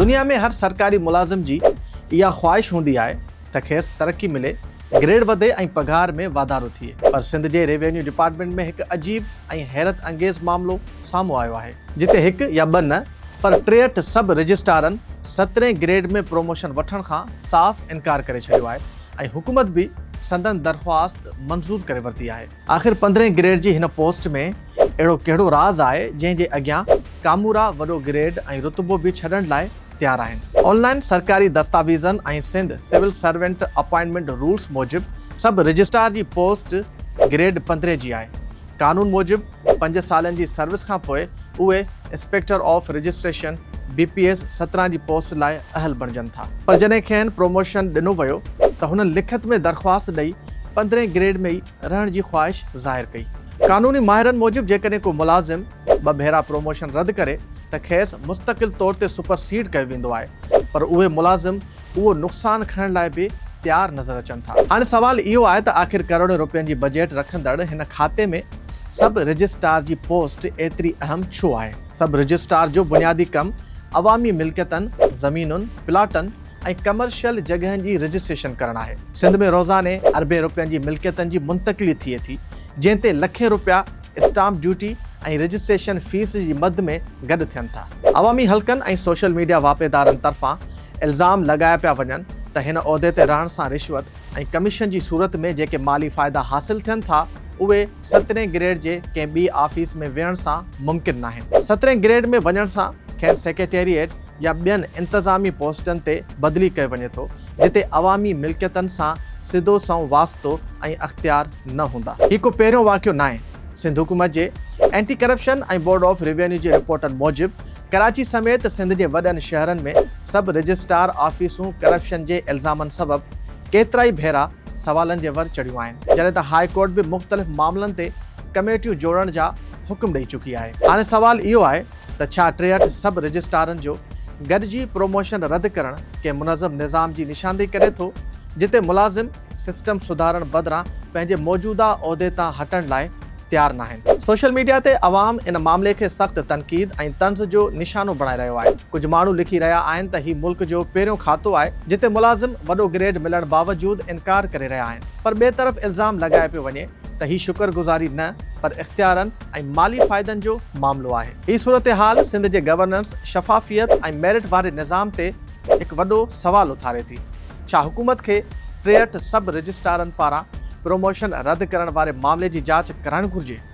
दुनिया में हर सरकारी मुलाजिम जी इहा ख्वाहिश हूंदी आहे त खेसि तरक्की मिले, ग्रेड वधे ऐं पघार में वाधारो थिए। पर सिंध जे रेवेन्यू डिपार्टमेंट में हिकु अजीब ऐं हैरत अंगेज़ मामलो साम्हूं आयो आहे, जिते हिकु या ॿ न पर 63 सब रजिस्ट्रारनि 17 ग्रेड में प्रमोशन वठण खां साफ़ इनकार करे छॾियो आहे ऐं हुकूमत बि संदन दरख़्वास्त मंज़ूर करे वरिती आहे। आख़िर 15 ग्रेड जी हिन पोस्ट में अहिड़ो कहिड़ो राज़ आहे जंहिं जे अॻियां कामूरा वॾो ग्रेड ऐं रुतबो बि छॾण लाइ तैयार आहिनि। ऑनलाइन सरकारी दस्तावेज़नि ऐं Sindh civil servant appointment rules मूजिबि सब रजिस्ट्रार जी पोस्ट ग्रेड 15 जी आहे। कानून मूजिबि 5 सालनि जी सर्विस खां पोइ उहे इंस्पेक्टर ऑफ रजिस्ट्रेशन BPS 17 जी पोस्ट लाइ अहल बणजनि था। पर जॾहिं खेनि प्रमोशन ॾिनो वियो त हुन लिखत में दरख़्वास्त ॾेई 15 ग्रेड में ई रहण जी ख्वाहिश ज़ाहिर कई। कानूनी माहिरनि मूजिबि जेकॾहिं को मुलाज़िम 2 भेरा प्रमोशन रद्द करे त खेसि मुस्तक़िल तौर ते सुपरसीड कयो वेंदो आहे, पर उहे मुलाज़िम उहो नुक़सान खणण लाइ बि तैयार नज़र अचनि था। हाणे सवाल इहो आहे त आख़िर करोड़नि रुपयनि जी बजट रखंदड़ हिन खाते में सब रजिस्ट्रार जी पोस्ट एतिरी अहम छो आहे? सब रजिस्ट्रार जो बुनियादी कमु अवामी मिल्कियतनि, ज़मीनुनि, प्लाटनि ऐं कमर्शियल जॻहनि जी रजिस्ट्रेशन करणु आहे। सिंध में रोज़ाने अरबे रुपयनि जी मिल्कियतनि जी मुंतक़िली थिए थी, जंहिं ते लखे रुपया स्टाम्प ड्यूटी ऐं रजिस्ट्रेशन फीस जी मद में गॾु थियनि था। अवामी हल्कनि ऐं सोशल मीडिया वापेदारनि तरफ़ां इल्ज़ाम लॻाया पिया वञनि त हिन उहिदे ते रहण सां रिश्वत ऐं कमीशन जी सूरत में जेके माली फ़ाइदा हासिल थियनि था उहे 17 ग्रेड जे कंहिं ॿी ऑफिस में वेहण सां मुमकिन नाहिनि। 17 ग्रेड में वञण सां खेनि सेक्रेटेरिएट या ॿियनि इंतज़ामी पोस्टनि ते बदिली कयो वञे थो, जिते अवामी मिल्कियतनि सां सिधो संओं वास्तो ऐं अख़्तियार न हूंदा। हीउ को पहिरियों वाक़ियो न आहे। सिंध हुकूमत जे एंटी करप्शन ऐं बोर्ड ऑफ रेवेन्यू जे रिपोर्टनि मूजिबि कराची समेत सिंध जे वॾनि शहरनि में सब रजिस्ट्रार ऑफिसूं करप्शन जे इल्ज़ामनि सबबि केतिरा ई भेरा सवालनि जे वर चढ़ियूं आहिनि, जॾहिं त हाई कोर्ट बि मुख़्तलिफ़ मामलनि ते कमेटियूं जोड़ण जा हुकुम ॾेई चुकी आहे। हाणे सवाल इहो आहे त छा 63 सब रजिस्ट्रारनि जो गॾिजी प्रमोशन रद्द करणु कंहिं मुनज़्ज़म निज़ाम जी निशानदेही करे थो, जिते मुलाज़िम सिस्टम सुधारण बदिरां पंहिंजे मौजूदा उहिदे तां हटण लाइ तैयार न आहिनि। सोशल मीडिया ते अवाम इन मामले खे सख़्तु तनक़ीद ऐं तंज़ जो निशानो बणाए रहियो आहे। कुझु माण्हू लिखी रहिया आहिनि त हीउ मुल्क जो पहिरियों खातो आहे जिते मुलाज़िम वॾो ग्रेड मिलण बावजूदि इनकार करे रहिया आहिनि, पर ॿिए तरफ़ इल्ज़ाम लॻाए पियो वञे त हीउ शुक्रगुज़ारी न पर इख़्तियारनि ऐं माली फ़ाइदनि जो मामिलो आहे। हीअ सूरत हाल सिंध जे गवर्नेंस, शफ़ाफ़ियत ऐं मेरिट वारे निज़ाम ते हिकु वॾो सवाल उथारे थी। छा हुकूमत खे 63 सब रजिस्ट्रारनि पारां प्रमोशन रद्द करण वारे मामले जी जांच कराइणु घुरिजे?